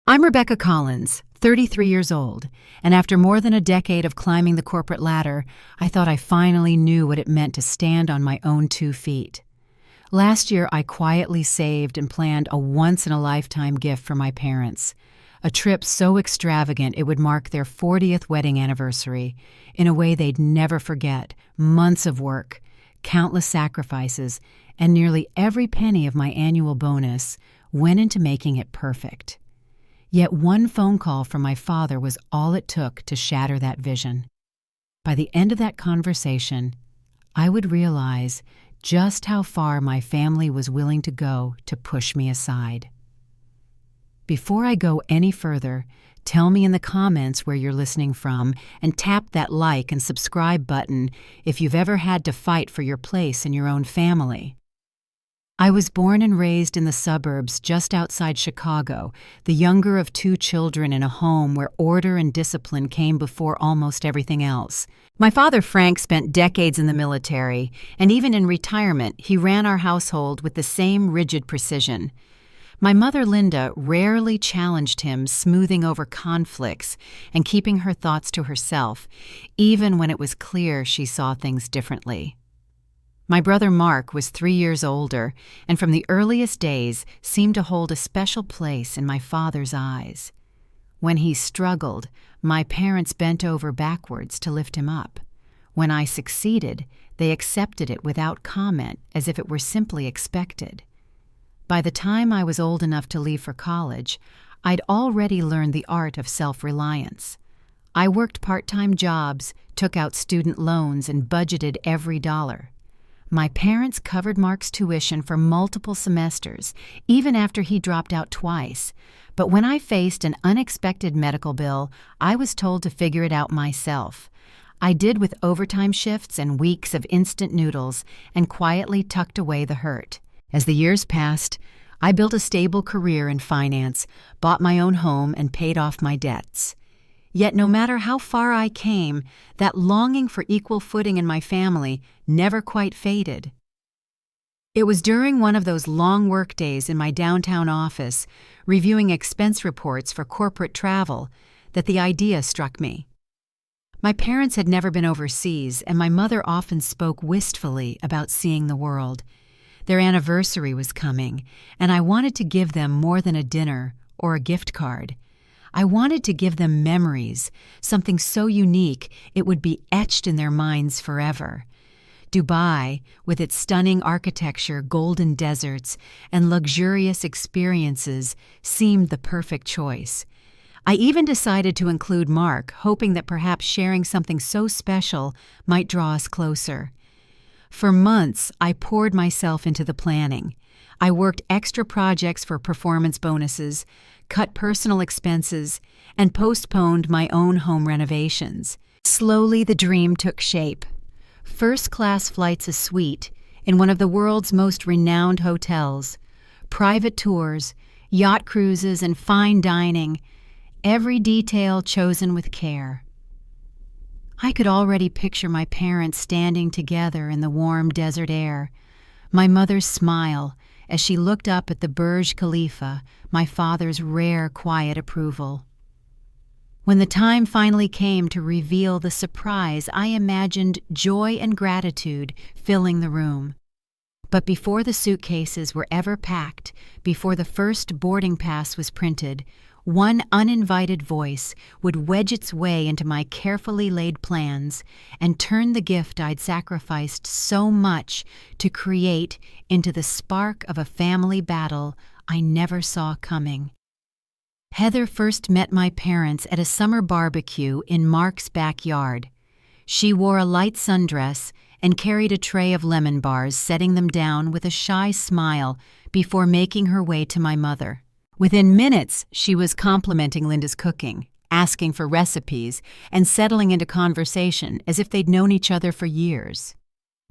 I'm Rebecca Collins, 33 years old, and after more than a decade of climbing the corporate ladder, I thought I finally knew what it meant to stand on my own 2 feet. Last year, I quietly saved and planned a once-in-a-lifetime gift for my parents, a trip so extravagant it would mark their 40th wedding anniversary in a way they'd never forget. Months of work, countless sacrifices, and nearly every penny of my annual bonus went into making it perfect. Yet one phone call from my father was all it took to shatter that vision. By the end of that conversation, I would realize just how far my family was willing to go to push me aside. Before I go any further, tell me in the comments where you're listening from and tap that like and subscribe button if you've ever had to fight for your place in your own family. I was born and raised in the suburbs just outside Chicago, the younger of 2 children in a home where order and discipline came before almost everything else. My father, Frank, spent decades in the military, and even in retirement, he ran our household with the same rigid precision. My mother, Linda, rarely challenged him, smoothing over conflicts and keeping her thoughts to herself, even when it was clear she saw things differently. My brother Mark was 3 years older, and from the earliest days seemed to hold a special place in my father's eyes. When he struggled, my parents bent over backwards to lift him up. When I succeeded, they accepted it without comment, as if it were simply expected. By the time I was old enough to leave for college, I'd already learned the art of self-reliance. I worked part-time jobs, took out student loans, and budgeted every dollar. My parents covered Mark's tuition for multiple semesters, even after he dropped out twice. But when I faced an unexpected medical bill, I was told to figure it out myself. I did, with overtime shifts and weeks of instant noodles, and quietly tucked away the hurt. As the years passed, I built a stable career in finance, bought my own home, and paid off my debts. Yet no matter how far I came, that longing for equal footing in my family never quite faded. It was during one of those long work days in my downtown office, reviewing expense reports for corporate travel, that the idea struck me. My parents had never been overseas, and my mother often spoke wistfully about seeing the world. Their anniversary was coming, and I wanted to give them more than a dinner or a gift card. I wanted to give them memories, something so unique it would be etched in their minds forever. Dubai, with its stunning architecture, golden deserts, and luxurious experiences, seemed the perfect choice. I even decided to include Mark, hoping that perhaps sharing something so special might draw us closer. For months, I poured myself into the planning. I worked extra projects for performance bonuses, cut personal expenses, and postponed my own home renovations. Slowly, the dream took shape. First-class flights a suite in one of the world's most renowned hotels, private tours, yacht cruises, and fine dining, every detail chosen with care. I could already picture my parents standing together in the warm desert air, my mother's smile as she looked up at the Burj Khalifa, my father's rare, quiet approval. When the time finally came to reveal the surprise, I imagined joy and gratitude filling the room. But before the suitcases were ever packed, before the first boarding pass was printed, one uninvited voice would wedge its way into my carefully laid plans and turn the gift I'd sacrificed so much to create into the spark of a family battle I never saw coming. Heather first met my parents at a summer barbecue in Mark's backyard. She wore a light sundress and carried a tray of lemon bars, setting them down with a shy smile before making her way to my mother. Within minutes, she was complimenting Linda's cooking, asking for recipes, and settling into conversation as if they'd known each other for years.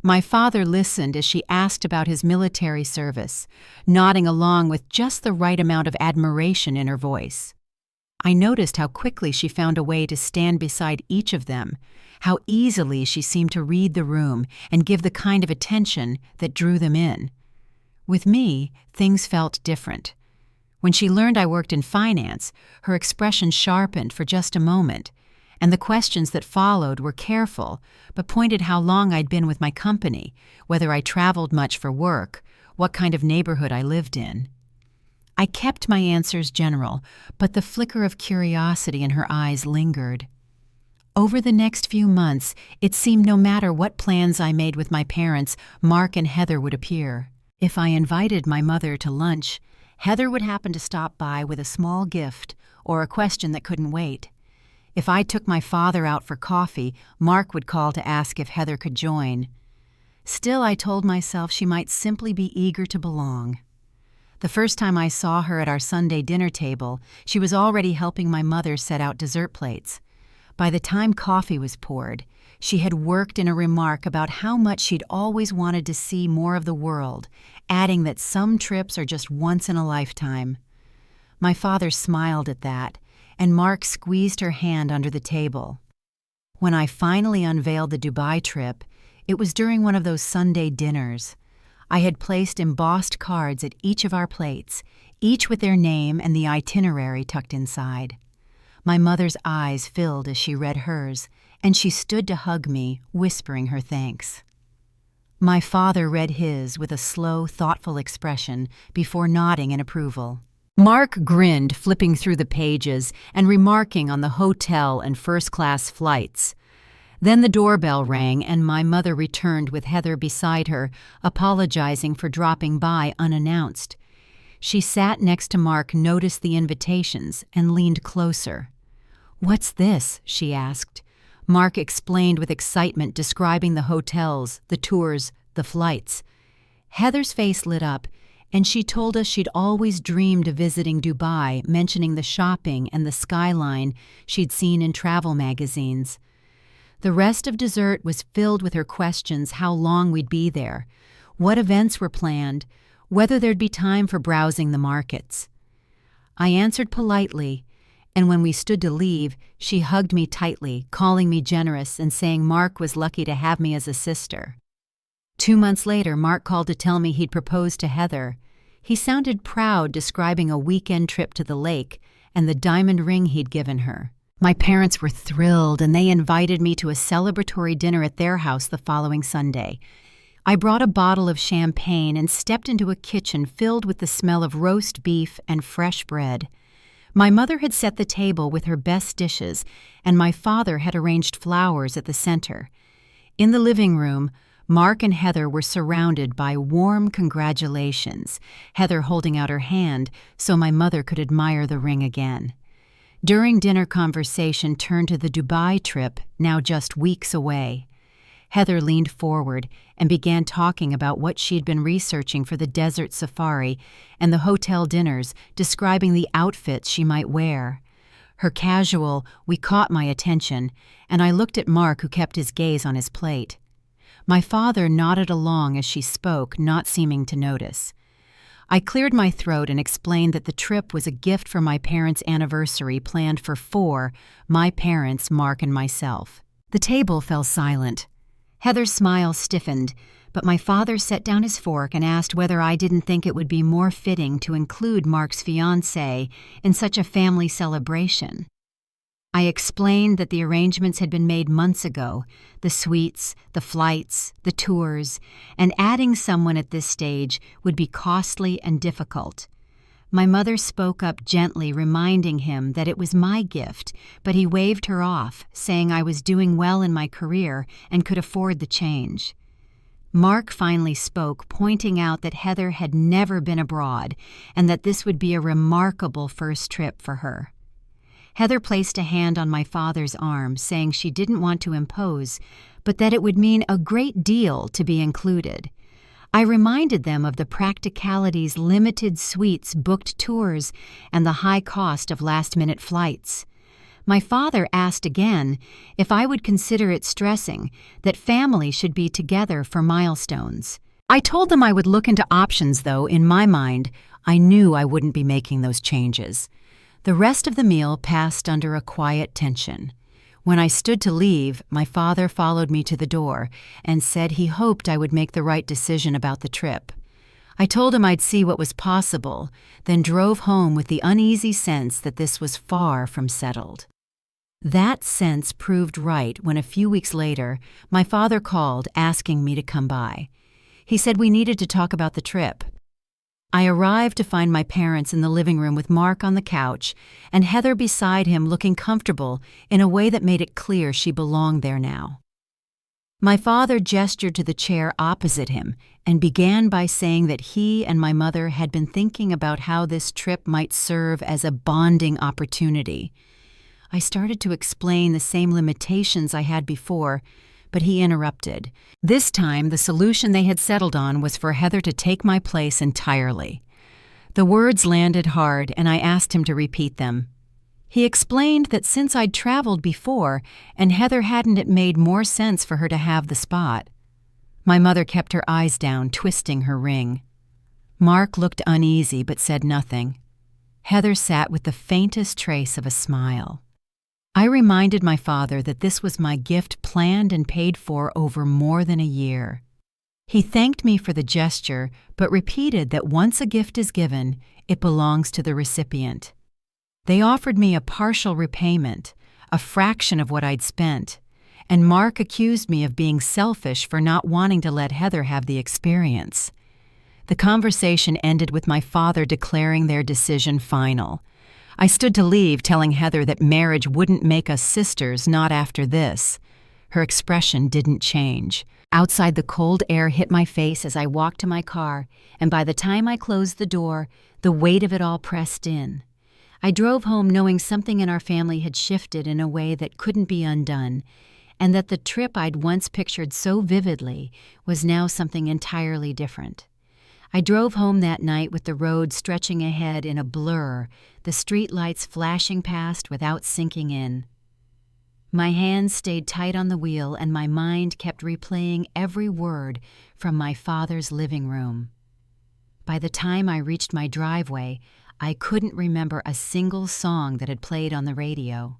My father listened as she asked about his military service, nodding along with just the right amount of admiration in her voice. I noticed how quickly she found a way to stand beside each of them, how easily she seemed to read the room and give the kind of attention that drew them in. With me, things felt different. When she learned I worked in finance, her expression sharpened for just a moment, and the questions that followed were careful, but pointed how long I'd been with my company, whether I traveled much for work, what kind of neighborhood I lived in. I kept my answers general, but the flicker of curiosity in her eyes lingered. Over the next few months, it seemed no matter what plans I made with my parents, Mark and Heather would appear. If I invited my mother to lunch, Heather would happen to stop by with a small gift or a question that couldn't wait. If I took my father out for coffee, Mark would call to ask if Heather could join. Still, I told myself she might simply be eager to belong. The first time I saw her at our Sunday dinner table, she was already helping my mother set out dessert plates. By the time coffee was poured, she had worked in a remark about how much she'd always wanted to see more of the world, adding that some trips are just once in a lifetime. My father smiled at that, and Mark squeezed her hand under the table. When I finally unveiled the Dubai trip, it was during one of those Sunday dinners. I had placed embossed cards at each of our plates, each with their name and the itinerary tucked inside. My mother's eyes filled as she read hers, and she stood to hug me, whispering her thanks. My father read his with a slow, thoughtful expression before nodding in approval. Mark grinned, flipping through the pages and remarking on the hotel and first-class flights. Then the doorbell rang, and my mother returned with Heather beside her, apologizing for dropping by unannounced. She sat next to Mark, noticed the invitations, and leaned closer. "What's this?" she asked. Mark explained with excitement, describing the hotels, the tours, the flights. Heather's face lit up, and she told us she'd always dreamed of visiting Dubai, mentioning the shopping and the skyline she'd seen in travel magazines. The rest of dessert was filled with her questions: how long we'd be there, what events were planned, whether there'd be time for browsing the markets. I answered politely, and when we stood to leave, she hugged me tightly, calling me generous and saying Mark was lucky to have me as a sister. 2 months later, Mark called to tell me he'd proposed to Heather. He sounded proud, describing a weekend trip to the lake and the diamond ring he'd given her. My parents were thrilled, and they invited me to a celebratory dinner at their house the following Sunday. I brought a bottle of champagne and stepped into a kitchen filled with the smell of roast beef and fresh bread. My mother had set the table with her best dishes, and my father had arranged flowers at the center. In the living room, Mark and Heather were surrounded by warm congratulations, Heather holding out her hand so my mother could admire the ring again. During dinner, conversation turned to the Dubai trip, now just weeks away. Heather leaned forward and began talking about what she'd been researching for the desert safari and the hotel dinners, describing the outfits she might wear. Her casual "we" caught my attention, and I looked at Mark, who kept his gaze on his plate. My father nodded along as she spoke, not seeming to notice. I cleared my throat and explained that the trip was a gift for my parents' anniversary planned for 4, my parents, Mark, and myself. The table fell silent. Heather's smile stiffened, but my father set down his fork and asked whether I didn't think it would be more fitting to include Mark's fiancée in such a family celebration. I explained that the arrangements had been made months ago, the suites, the flights, the tours, and adding someone at this stage would be costly and difficult. My mother spoke up gently, reminding him that it was my gift, but he waved her off, saying I was doing well in my career and could afford the change. Mark finally spoke, pointing out that Heather had never been abroad and that this would be a remarkable first trip for her. Heather placed a hand on my father's arm, saying she didn't want to impose, but that it would mean a great deal to be included. I reminded them of the practicalities, limited suites, booked tours, and the high cost of last-minute flights. My father asked again if I would consider it stressing that family should be together for milestones. I told them I would look into options, though in my mind, I knew I wouldn't be making those changes. The rest of the meal passed under a quiet tension. When I stood to leave, my father followed me to the door and said he hoped I would make the right decision about the trip. I told him I'd see what was possible, then drove home with the uneasy sense that this was far from settled. That sense proved right when a few weeks later, my father called asking me to come by. He said we needed to talk about the trip. I arrived to find my parents in the living room with Mark on the couch and Heather beside him looking comfortable in a way that made it clear she belonged there now. My father gestured to the chair opposite him and began by saying that he and my mother had been thinking about how this trip might serve as a bonding opportunity. I started to explain the same limitations I had before, but he interrupted. This time, the solution they had settled on was for Heather to take my place entirely. The words landed hard, and I asked him to repeat them. He explained that since I'd traveled before, and Heather hadn't, it made more sense for her to have the spot. My mother kept her eyes down, twisting her ring. Mark looked uneasy but said nothing. Heather sat with the faintest trace of a smile. I reminded my father that this was my gift planned and paid for over more than a year. He thanked me for the gesture, but repeated that once a gift is given, it belongs to the recipient. They offered me a partial repayment, a fraction of what I'd spent, and Mark accused me of being selfish for not wanting to let Heather have the experience. The conversation ended with my father declaring their decision final. I stood to leave, telling Heather that marriage wouldn't make us sisters, not after this. Her expression didn't change. Outside, the cold air hit my face as I walked to my car, and by the time I closed the door, the weight of it all pressed in. I drove home knowing something in our family had shifted in a way that couldn't be undone, and that the trip I'd once pictured so vividly was now something entirely different. I drove home that night with the road stretching ahead in a blur, the street lights flashing past without sinking in. My hands stayed tight on the wheel and my mind kept replaying every word from my father's living room. By the time I reached my driveway, I couldn't remember a single song that had played on the radio.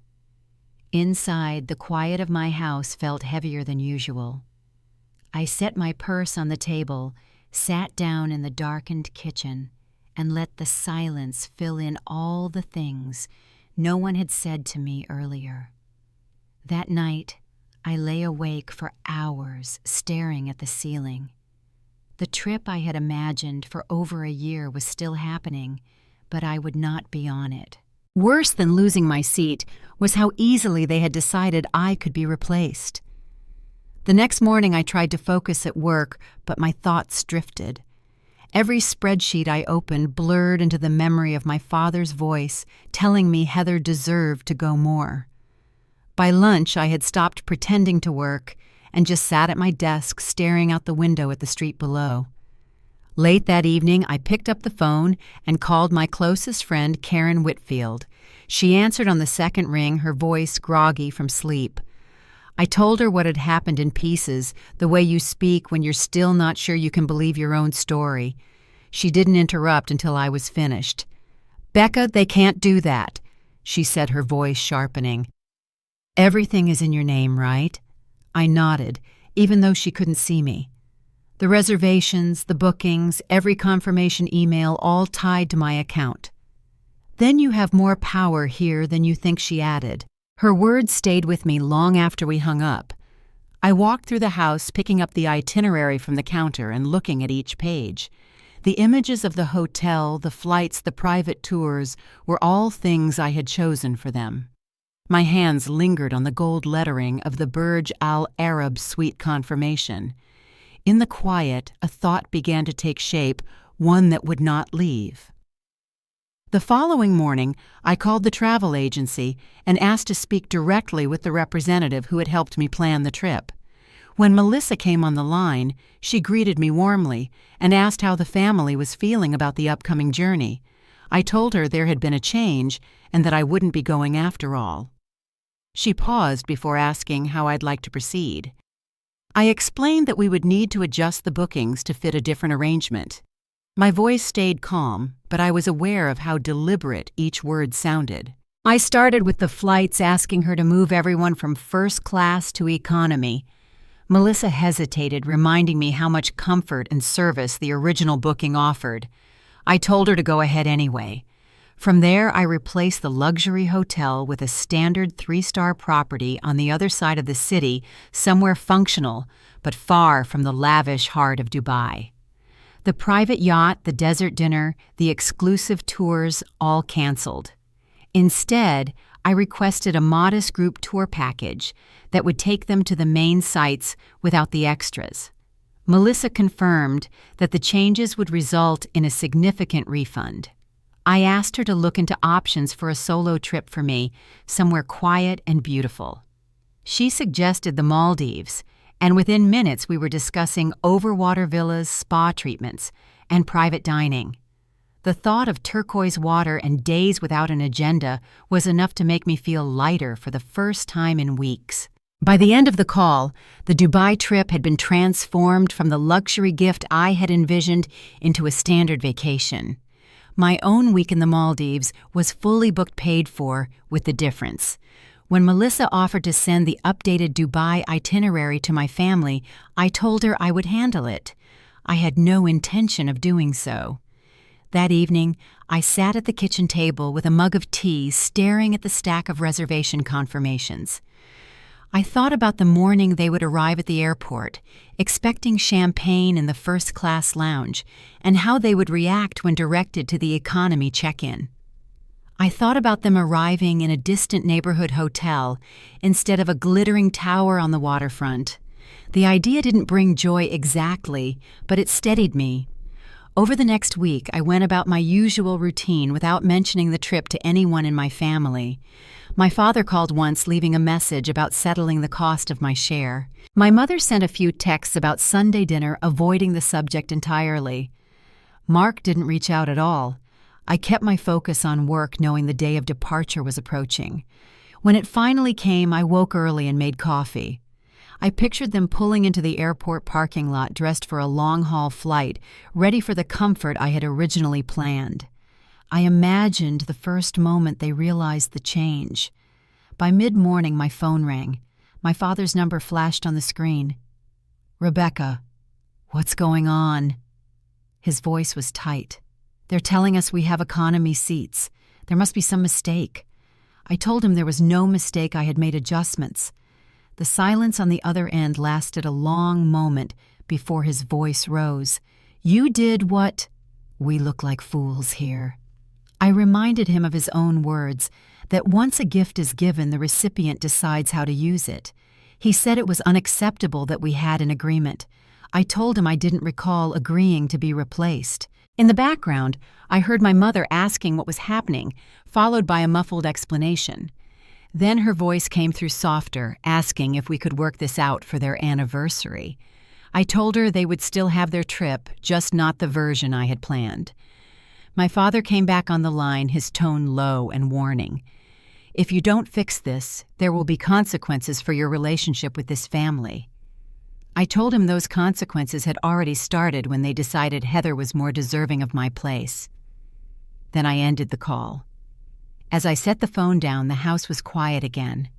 Inside, the quiet of my house felt heavier than usual. I set my purse on the table, sat down in the darkened kitchen, and let the silence fill in all the things no one had said to me earlier. That night, I lay awake for hours staring at the ceiling. The trip I had imagined for over a year was still happening, but I would not be on it. Worse than losing my seat was how easily they had decided I could be replaced. The next morning I tried to focus at work, but my thoughts drifted. Every spreadsheet I opened blurred into the memory of my father's voice telling me Heather deserved to go more. By lunch, I had stopped pretending to work and just sat at my desk staring out the window at the street below. Late that evening, I picked up the phone and called my closest friend, Karen Whitfield. She answered on the second ring, her voice groggy from sleep. I told her what had happened in pieces, the way you speak when you're still not sure you can believe your own story. She didn't interrupt until I was finished. "Becca, they can't do that," she said, her voice sharpening. "Everything is in your name, right?" I nodded, even though she couldn't see me. The reservations, the bookings, every confirmation email all tied to my account. "Then you have more power here than you think," she added. Her words stayed with me long after we hung up. I walked through the house, picking up the itinerary from the counter and looking at each page. The images of the hotel, the flights, the private tours were all things I had chosen for them. My hands lingered on the gold lettering of the Burj Al Arab suite confirmation. In the quiet, a thought began to take shape, one that would not leave. The following morning, I called the travel agency and asked to speak directly with the representative who had helped me plan the trip. When Melissa came on the line, she greeted me warmly and asked how the family was feeling about the upcoming journey. I told her there had been a change and that I wouldn't be going after all. She paused before asking how I'd like to proceed. I explained that we would need to adjust the bookings to fit a different arrangement. My voice stayed calm, but I was aware of how deliberate each word sounded. I started with the flights, asking her to move everyone from first class to economy. Melissa hesitated, reminding me how much comfort and service the original booking offered. I told her to go ahead anyway. From there, I replaced the luxury hotel with a standard 3-star property on the other side of the city, somewhere functional, but far from the lavish heart of Dubai. The private yacht, the desert dinner, the exclusive tours, all canceled. Instead, I requested a modest group tour package that would take them to the main sites without the extras. Melissa confirmed that the changes would result in a significant refund. I asked her to look into options for a solo trip for me, somewhere quiet and beautiful. She suggested the Maldives, and within minutes we were discussing overwater villas, spa treatments, and private dining. The thought of turquoise water and days without an agenda was enough to make me feel lighter for the first time in weeks. By the end of the call, the Dubai trip had been transformed from the luxury gift I had envisioned into a standard vacation. My own week in the Maldives was fully booked, paid for, with the difference. When Melissa offered to send the updated Dubai itinerary to my family, I told her I would handle it. I had no intention of doing so. That evening, I sat at the kitchen table with a mug of tea, staring at the stack of reservation confirmations. I thought about the morning they would arrive at the airport, expecting champagne in the first-class lounge, and how they would react when directed to the economy check-in. I thought about them arriving in a distant neighborhood hotel instead of a glittering tower on the waterfront. The idea didn't bring joy exactly, but it steadied me. Over the next week, I went about my usual routine without mentioning the trip to anyone in my family. My father called once, leaving a message about settling the cost of my share. My mother sent a few texts about Sunday dinner, avoiding the subject entirely. Mark didn't reach out at all. I kept my focus on work, knowing the day of departure was approaching. When it finally came, I woke early and made coffee. I pictured them pulling into the airport parking lot dressed for a long-haul flight, ready for the comfort I had originally planned. I imagined the first moment they realized the change. By mid-morning, my phone rang. My father's number flashed on the screen. "Rebecca, what's going on?" His voice was tight. "They're telling us we have economy seats. There must be some mistake." I told him there was no mistake. I had made adjustments. The silence on the other end lasted a long moment before his voice rose. "You did what? We look like fools here." I reminded him of his own words, that once a gift is given, the recipient decides how to use it. He said it was unacceptable that we had an agreement. I told him I didn't recall agreeing to be replaced. In the background, I heard my mother asking what was happening, followed by a muffled explanation. Then her voice came through softer, asking if we could work this out for their anniversary. I told her they would still have their trip, just not the version I had planned. My father came back on the line, his tone low and warning. "If you don't fix this, there will be consequences for your relationship with this family." I told him those consequences had already started when they decided Heather was more deserving of my place. Then I ended the call. As I set the phone down, the house was quiet again.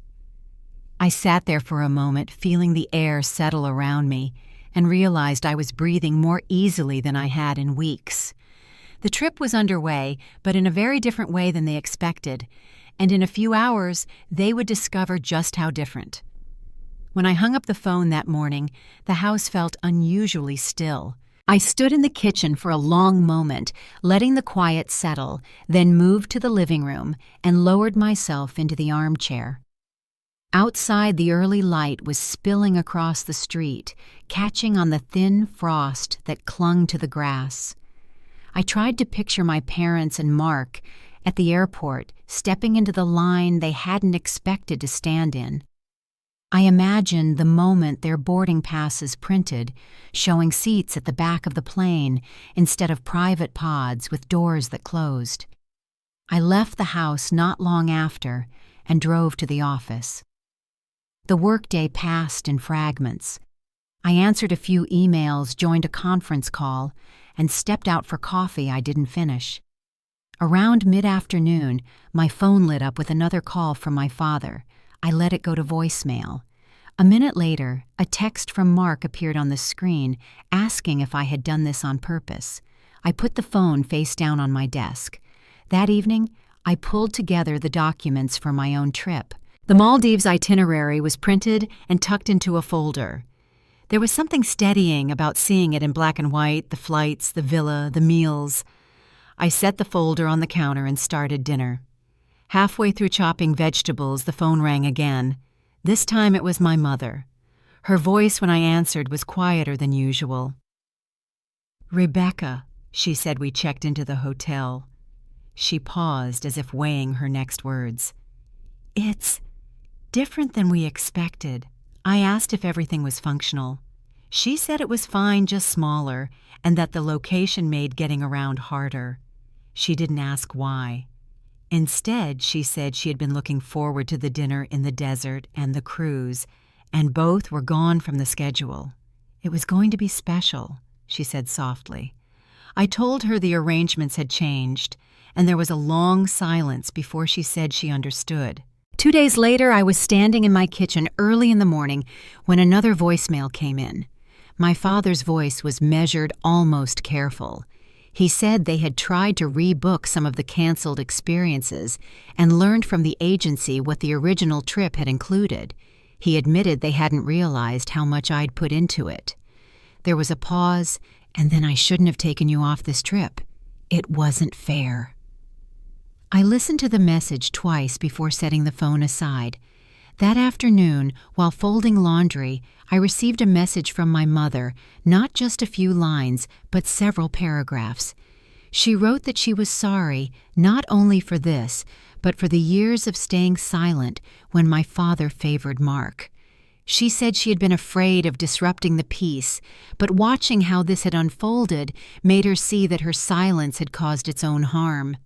I sat there for a moment, feeling the air settle around me, and realized I was breathing more easily than I had in weeks. The trip was underway, but in a very different way than they expected, and in a few hours, they would discover just how different. When I hung up the phone that morning, the house felt unusually still. I stood in the kitchen for a long moment, letting the quiet settle, then moved to the living room and lowered myself into the armchair. Outside, the early light was spilling across the street, catching on the thin frost that clung to the grass. I tried to picture my parents and Mark at the airport, stepping into the line they hadn't expected to stand in. I imagined the moment their boarding passes printed, showing seats at the back of the plane instead of private pods with doors that closed. I left the house not long after and drove to the office. The workday passed in fragments. I answered a few emails, joined a conference call, and stepped out for coffee I didn't finish. Around mid-afternoon, my phone lit up with another call from my father. I let it go to voicemail. A minute later, a text from Mark appeared on the screen asking if I had done this on purpose. I put the phone face down on my desk. That evening, I pulled together the documents for my own trip. The Maldives itinerary was printed and tucked into a folder. There was something steadying about seeing it in black and white, the flights, the villa, the meals. I set the folder on the counter and started dinner. Halfway through chopping vegetables, the phone rang again. This time it was my mother. Her voice when I answered was quieter than usual. "Rebecca," she said. We checked into the hotel. She paused as if weighing her next words. "It's different than we expected." I asked if everything was functional. She said it was fine, just smaller, and that the location made getting around harder. She didn't ask why. Instead, she said she had been looking forward to the dinner in the desert and the cruise, and both were gone from the schedule. It was going to be special, she said softly. I told her the arrangements had changed, and there was a long silence before she said she understood. 2 days later, I was standing in my kitchen early in the morning when another voicemail came in. My father's voice was measured, almost careful. He said they had tried to rebook some of the canceled experiences and learned from the agency what the original trip had included. He admitted they hadn't realized how much I'd put into it. There was a pause, and then "I shouldn't have taken you off this trip. It wasn't fair." I listened to the message twice before setting the phone aside. That afternoon, while folding laundry, I received a message from my mother, not just a few lines, but several paragraphs. She wrote that she was sorry, not only for this, but for the years of staying silent when my father favored Mark. She said she had been afraid of disrupting the peace, but watching how this had unfolded made her see that her silence had caused its own harm.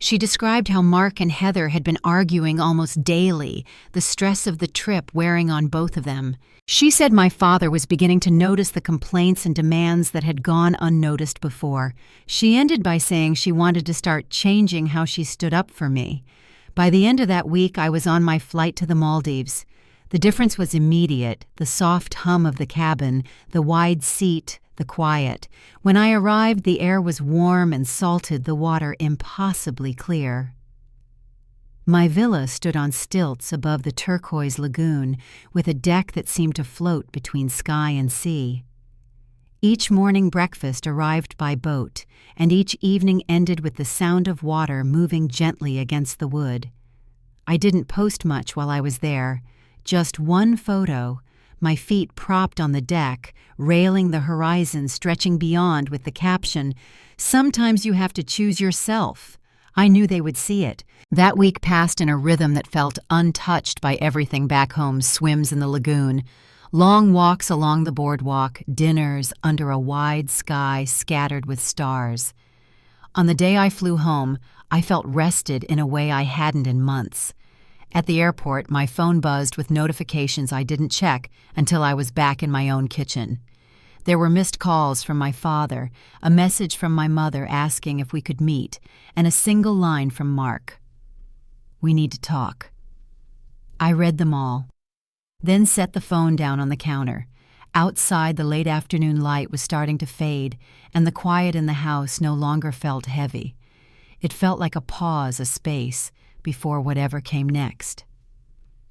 She described how Mark and Heather had been arguing almost daily, the stress of the trip wearing on both of them. She said my father was beginning to notice the complaints and demands that had gone unnoticed before. She ended by saying she wanted to start changing how she stood up for me. By the end of that week, I was on my flight to the Maldives. The difference was immediate: the soft hum of the cabin, the wide seat, the quiet. When I arrived, the air was warm and salted, the water impossibly clear. My villa stood on stilts above the turquoise lagoon, with a deck that seemed to float between sky and sea. Each morning breakfast arrived by boat, and each evening ended with the sound of water moving gently against the wood. I didn't post much while I was there, just one photo, my feet propped on the deck, railing the horizon stretching beyond with the caption, "Sometimes you have to choose yourself." I knew they would see it. That week passed in a rhythm that felt untouched by everything back home: swims in the lagoon, long walks along the boardwalk, dinners under a wide sky scattered with stars. On the day I flew home, I felt rested in a way I hadn't in months. At the airport, my phone buzzed with notifications I didn't check until I was back in my own kitchen. There were missed calls from my father, a message from my mother asking if we could meet, and a single line from Mark. "We need to talk." I read them all, then set the phone down on the counter. Outside, the late afternoon light was starting to fade, and the quiet in the house no longer felt heavy. It felt like a pause, a space, before whatever came next.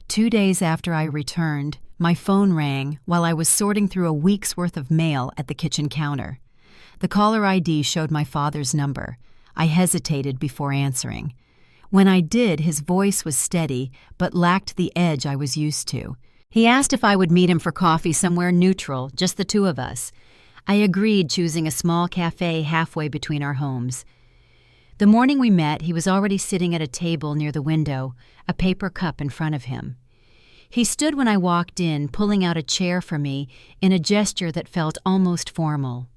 2 days after I returned, my phone rang while I was sorting through a week's worth of mail at the kitchen counter. The caller ID showed my father's number. I hesitated before answering. When I did, his voice was steady, but lacked the edge I was used to. He asked if I would meet him for coffee somewhere neutral, just the two of us. I agreed, choosing a small cafe halfway between our homes. The morning we met, he was already sitting at a table near the window, a paper cup in front of him. He stood when I walked in, pulling out a chair for me in a gesture that felt almost formal.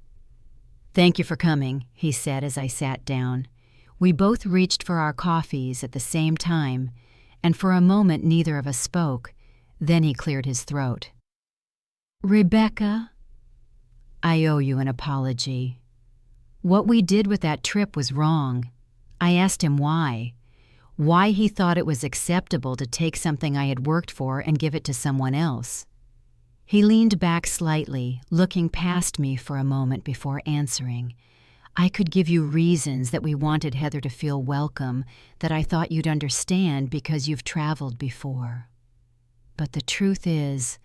"Thank you for coming," he said as I sat down. We both reached for our coffees at the same time, and for a moment neither of us spoke. Then he cleared his throat. "Rebecca, I owe you an apology. What we did with that trip was wrong." I asked him why. why he thought it was acceptable to take something I had worked for and give it to someone else. He leaned back slightly, looking past me for a moment before answering. I could give you reasons that we wanted Heather to feel welcome, that I thought you'd understand because you've traveled before. But the truth is,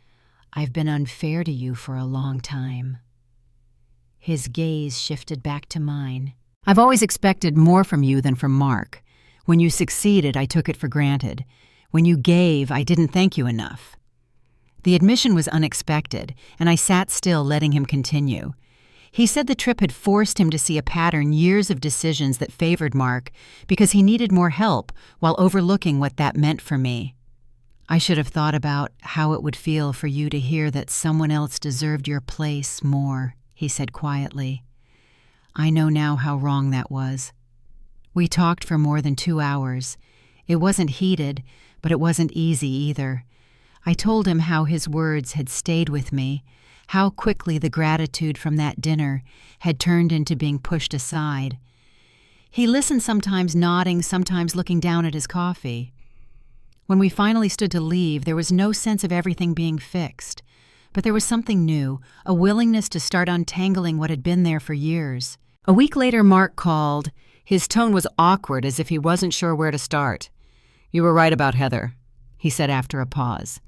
I've been unfair to you for a long time. His gaze shifted back to mine. I've always expected more from you than from Mark. When you succeeded, I took it for granted. When you gave, I didn't thank you enough. The admission was unexpected, and I sat still, letting him continue. He said the trip had forced him to see a pattern, years of decisions that favored Mark because he needed more help while overlooking what that meant for me. I should have thought about how it would feel for you to hear that someone else deserved your place more, he said quietly. I know now how wrong that was. We talked for more than 2 hours. It wasn't heated, but it wasn't easy either. I told him how his words had stayed with me, how quickly the gratitude from that dinner had turned into being pushed aside. He listened, sometimes nodding, sometimes looking down at his coffee. When we finally stood to leave, there was no sense of everything being fixed. But there was something new, a willingness to start untangling what had been there for years. A week later, Mark called. His tone was awkward, as if he wasn't sure where to start. You were right about Heather, he said after a pause.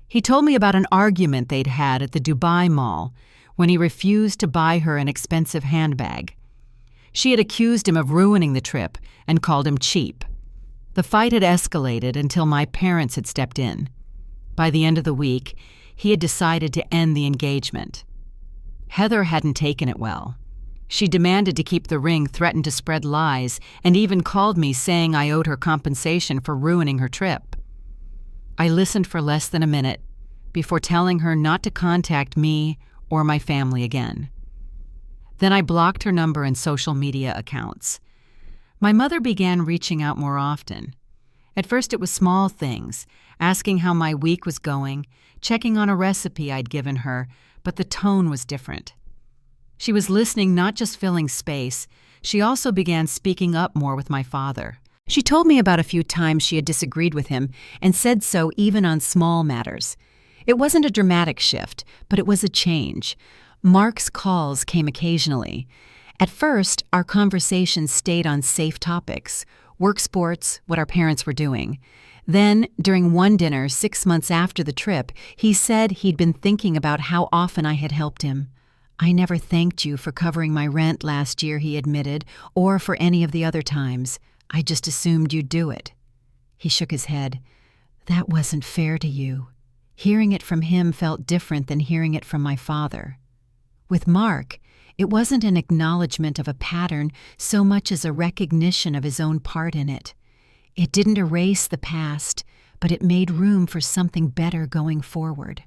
He told me about an argument they'd had at the Dubai Mall when he refused to buy her an expensive handbag. She had accused him of ruining the trip and called him cheap. The fight had escalated until my parents had stepped in. By the end of the week, he had decided to end the engagement. Heather hadn't taken it well. She demanded to keep the ring, threatened to spread lies, and even called me saying I owed her compensation for ruining her trip. I listened for less than a minute before telling her not to contact me or my family again. Then I blocked her number and social media accounts. My mother began reaching out more often. At first it was small things, asking how my week was going, checking on a recipe I'd given her, but the tone was different. She was listening, not just filling space. She also began speaking up more with my father. She told me about a few times she had disagreed with him and said so even on small matters. It wasn't a dramatic shift, but it was a change. Mark's calls came occasionally. At first, our conversations stayed on safe topics, work, sports, what our parents were doing. Then, during one dinner 6 months after the trip, he said he'd been thinking about how often I had helped him. I never thanked you for covering my rent last year, he admitted, or for any of the other times. I just assumed you'd do it. He shook his head. That wasn't fair to you. Hearing it from him felt different than hearing it from my father. With Mark, it wasn't an acknowledgement of a pattern so much as a recognition of his own part in it. It didn't erase the past, but it made room for something better going forward.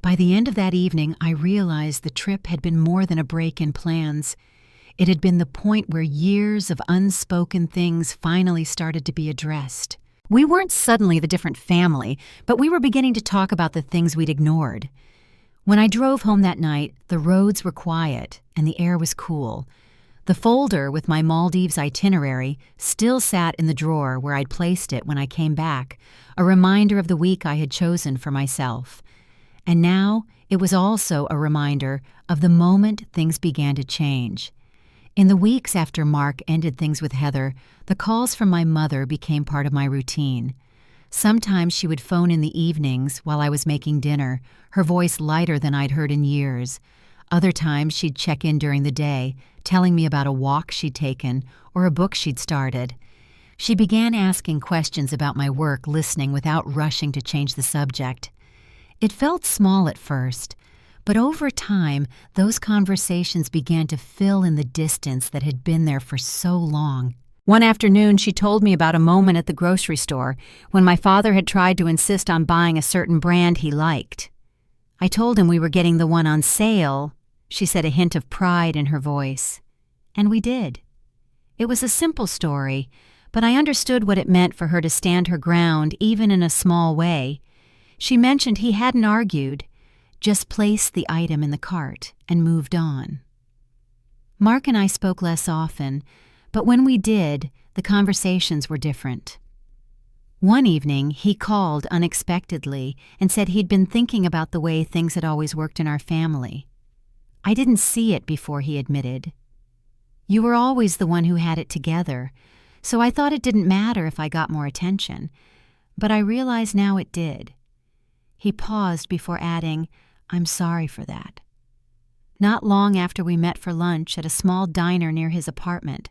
By the end of that evening, I realized the trip had been more than a break in plans. It had been the point where years of unspoken things finally started to be addressed. We weren't suddenly the different family, but we were beginning to talk about the things we'd ignored. When I drove home that night, the roads were quiet and the air was cool. The folder with my Maldives itinerary still sat in the drawer where I'd placed it when I came back, a reminder of the week I had chosen for myself. And now it was also a reminder of the moment things began to change. In the weeks after Mark ended things with Heather, the calls from my mother became part of my routine. Sometimes she would phone in the evenings while I was making dinner, her voice lighter than I'd heard in years. Other times she'd check in during the day, telling me about a walk she'd taken or a book she'd started. She began asking questions about my work, listening without rushing to change the subject. It felt small at first, but over time, those conversations began to fill in the distance that had been there for so long. One afternoon, she told me about a moment at the grocery store when my father had tried to insist on buying a certain brand he liked. I told him we were getting the one on sale, she said, a hint of pride in her voice. And we did. It was a simple story, but I understood what it meant for her to stand her ground, even in a small way. She mentioned he hadn't argued, just placed the item in the cart and moved on. Mark and I spoke less often, but when we did, The conversations were different. One evening, he called unexpectedly and said he'd been thinking about the way things had always worked in our family. I didn't see it before, he admitted. You were always the one who had it together, so I thought it didn't matter if I got more attention, but I realize now it did. He paused before adding, I'm sorry for that. Not long after we met for lunch at a small diner near his apartment,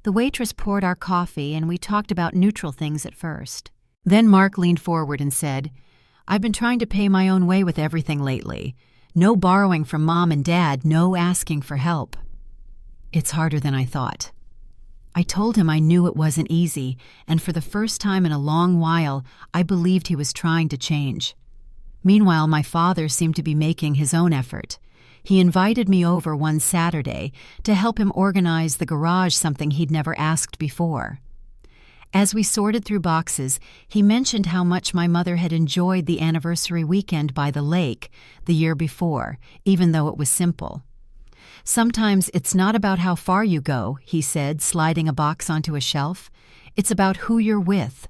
the waitress poured our coffee and we talked about neutral things at first. Then Mark leaned forward and said, I've been trying to pay my own way with everything lately. No borrowing from Mom and Dad, no asking for help. It's harder than I thought. I told him I knew it wasn't easy, and for the first time in a long while, I believed he was trying to change. Meanwhile, my father seemed to be making his own effort. He invited me over one Saturday to help him organize the garage, something he'd never asked before. As we sorted through boxes, he mentioned how much my mother had enjoyed the anniversary weekend by the lake the year before, even though it was simple. Sometimes it's not about how far you go, he said, sliding a box onto a shelf. It's about who you're with.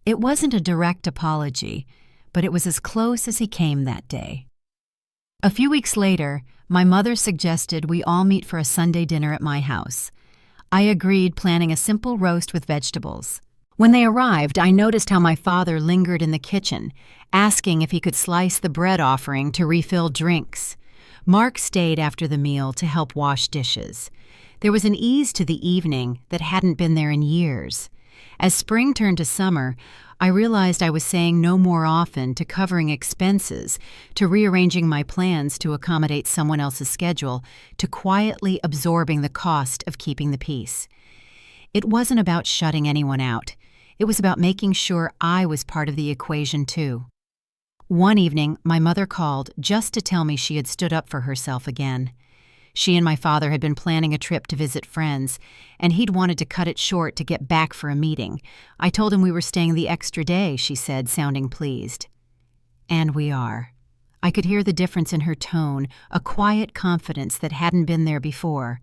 It wasn't a direct apology, but it was as close as he came that day. A few weeks later, my mother suggested we all meet for a Sunday dinner at my house. I agreed, planning a simple roast with vegetables. When they arrived, I noticed how my father lingered in the kitchen, asking if he could slice the bread offering to refill drinks. Mark stayed after the meal to help wash dishes. There was an ease to the evening that hadn't been there in years. As spring turned to summer, I realized I was saying no more often to covering expenses, to rearranging my plans to accommodate someone else's schedule, to quietly absorbing the cost of keeping the peace. It wasn't about shutting anyone out. It was about making sure I was part of the equation too. One evening, my mother called just to tell me she had stood up for herself again. She and my father had been planning a trip to visit friends, and he'd wanted to cut it short to get back for a meeting. I told him we were staying the extra day, she said, sounding pleased. And we are. I could hear the difference in her tone, a quiet confidence that hadn't been there before.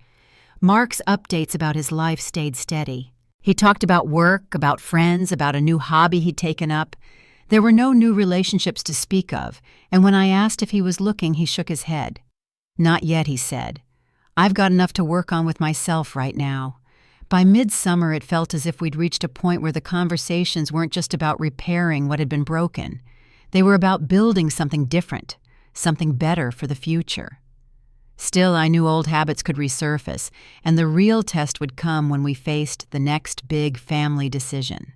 Mark's updates about his life stayed steady. He talked about work, about friends, about a new hobby he'd taken up. There were no new relationships to speak of, and when I asked if he was looking, he shook his head. Not yet, he said. I've got enough to work on with myself right now. By midsummer, it felt as if we'd reached a point where the conversations weren't just about repairing what had been broken. They were about building something different, something better for the future. Still, I knew old habits could resurface, and the real test would come when we faced the next big family decision.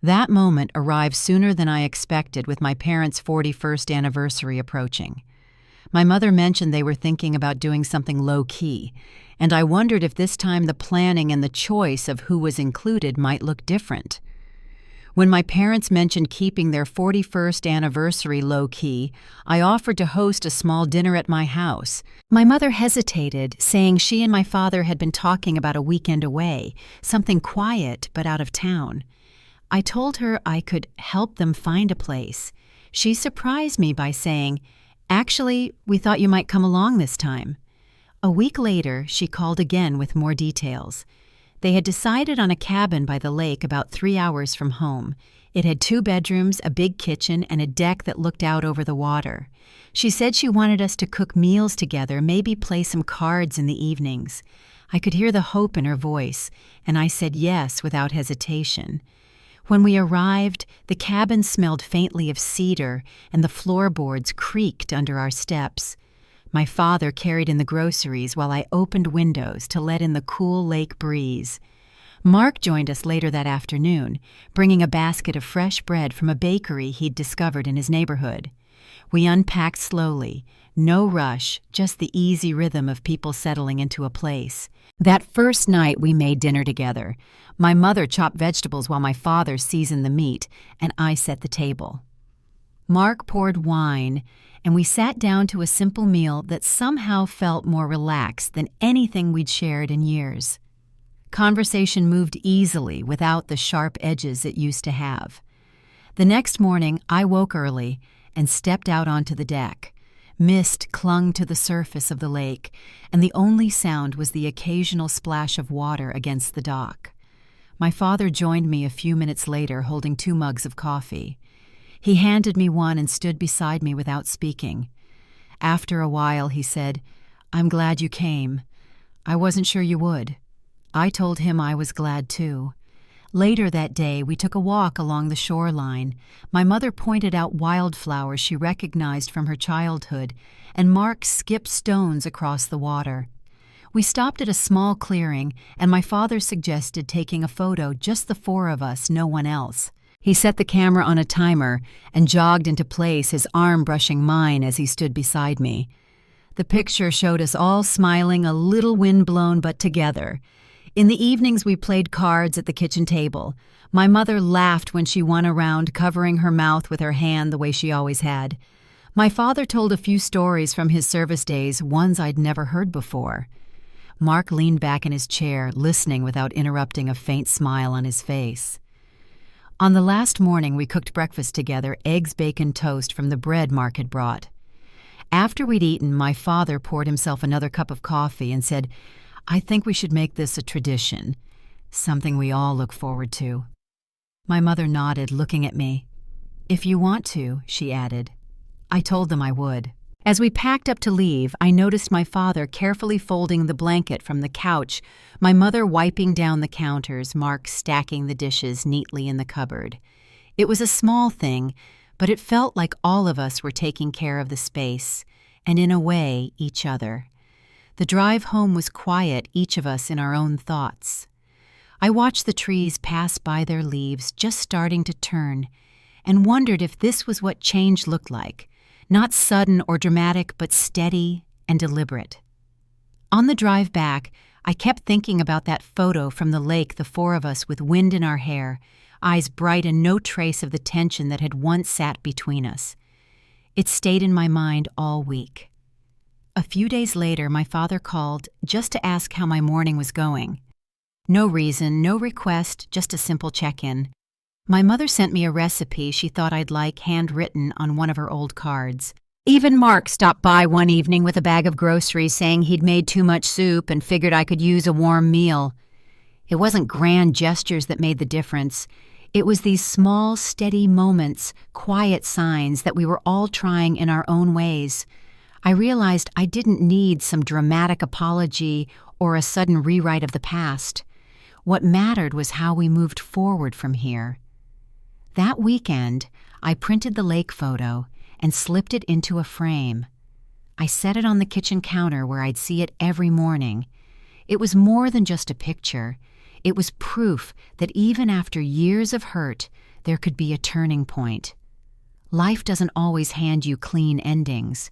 That moment arrived sooner than I expected, with my parents' 41st anniversary approaching. My mother mentioned they were thinking about doing something low-key, and I wondered if this time the planning and the choice of who was included might look different. When my parents mentioned keeping their 41st anniversary low-key, I offered to host a small dinner at my house. My mother hesitated, saying she and my father had been talking about a weekend away, something quiet but out of town. I told her I could help them find a place. She surprised me by saying, "Actually, we thought you might come along this time." A week later, she called again with more details. They had decided on a cabin by the lake about 3 hours from home. It had 2 bedrooms, a big kitchen, and a deck that looked out over the water. She said she wanted us to cook meals together, maybe play some cards in the evenings. I could hear the hope in her voice, and I said yes without hesitation. When we arrived, the cabin smelled faintly of cedar, and the floorboards creaked under our steps. My father carried in the groceries while I opened windows to let in the cool lake breeze. Mark joined us later that afternoon, bringing a basket of fresh bread from a bakery he'd discovered in his neighborhood. We unpacked slowly, no rush, just the easy rhythm of people settling into a place. That first night we made dinner together. My mother chopped vegetables while my father seasoned the meat, and I set the table. Mark poured wine, and we sat down to a simple meal that somehow felt more relaxed than anything we'd shared in years. Conversation moved easily without the sharp edges it used to have. The next morning, I woke early and stepped out onto the deck. Mist clung to the surface of the lake, and the only sound was the occasional splash of water against the dock. My father joined me a few minutes later holding 2 mugs of coffee. He handed me one and stood beside me without speaking. After a while, he said, "I'm glad you came. I wasn't sure you would." I told him I was glad too. Later that day, we took a walk along the shoreline. My mother pointed out wildflowers she recognized from her childhood and marked skip stones across the water. We stopped at a small clearing, and my father suggested taking a photo, just the 4 of us, no one else. He set the camera on a timer and jogged into place, his arm brushing mine as he stood beside me. The picture showed us all smiling, a little windblown but together. In the evenings, we played cards at the kitchen table. My mother laughed when she won a round, covering her mouth with her hand the way she always had. My father told a few stories from his service days, ones I'd never heard before. Mark leaned back in his chair, listening without interrupting, a faint smile on his face. On the last morning, we cooked breakfast together, eggs, bacon, toast from the bread Mark had brought. After we'd eaten, my father poured himself another cup of coffee and said, "I think we should make this a tradition, something we all look forward to." My mother nodded, looking at me. "If you want to," she added. I told them I would. As we packed up to leave, I noticed my father carefully folding the blanket from the couch, my mother wiping down the counters, Mark stacking the dishes neatly in the cupboard. It was a small thing, but it felt like all of us were taking care of the space, and in a way, each other. The drive home was quiet, each of us in our own thoughts. I watched the trees pass by their leaves, just starting to turn, and wondered if this was what change looked like, not sudden or dramatic, but steady and deliberate. On the drive back, I kept thinking about that photo from the lake, the 4 of us with wind in our hair, eyes bright and no trace of the tension that had once sat between us. It stayed in my mind all week. A few days later, my father called just to ask how my morning was going. No reason, no request, just a simple check-in. My mother sent me a recipe she thought I'd like, handwritten on one of her old cards. Even Mark stopped by one evening with a bag of groceries, saying he'd made too much soup and figured I could use a warm meal. It wasn't grand gestures that made the difference. It was these small, steady moments, quiet signs that we were all trying in our own ways. I realized I didn't need some dramatic apology or a sudden rewrite of the past. What mattered was how we moved forward from here. That weekend, I printed the lake photo and slipped it into a frame. I set it on the kitchen counter where I'd see it every morning. It was more than just a picture. It was proof that even after years of hurt, there could be a turning point. Life doesn't always hand you clean endings.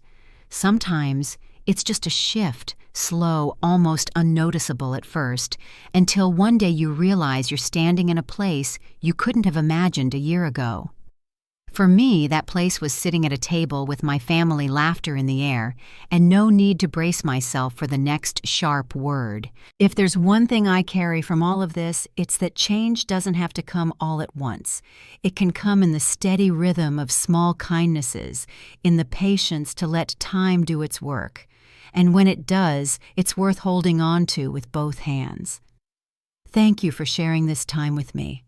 Sometimes it's just a shift, slow, almost unnoticeable at first, until one day you realize you're standing in a place you couldn't have imagined a year ago. For me, that place was sitting at a table with my family, laughter in the air, and no need to brace myself for the next sharp word. If there's one thing I carry from all of this, it's that change doesn't have to come all at once. It can come in the steady rhythm of small kindnesses, in the patience to let time do its work. And when it does, it's worth holding on to with both hands. Thank you for sharing this time with me.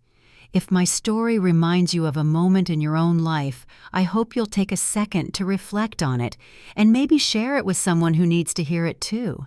If my story reminds you of a moment in your own life, I hope you'll take a second to reflect on it and maybe share it with someone who needs to hear it too.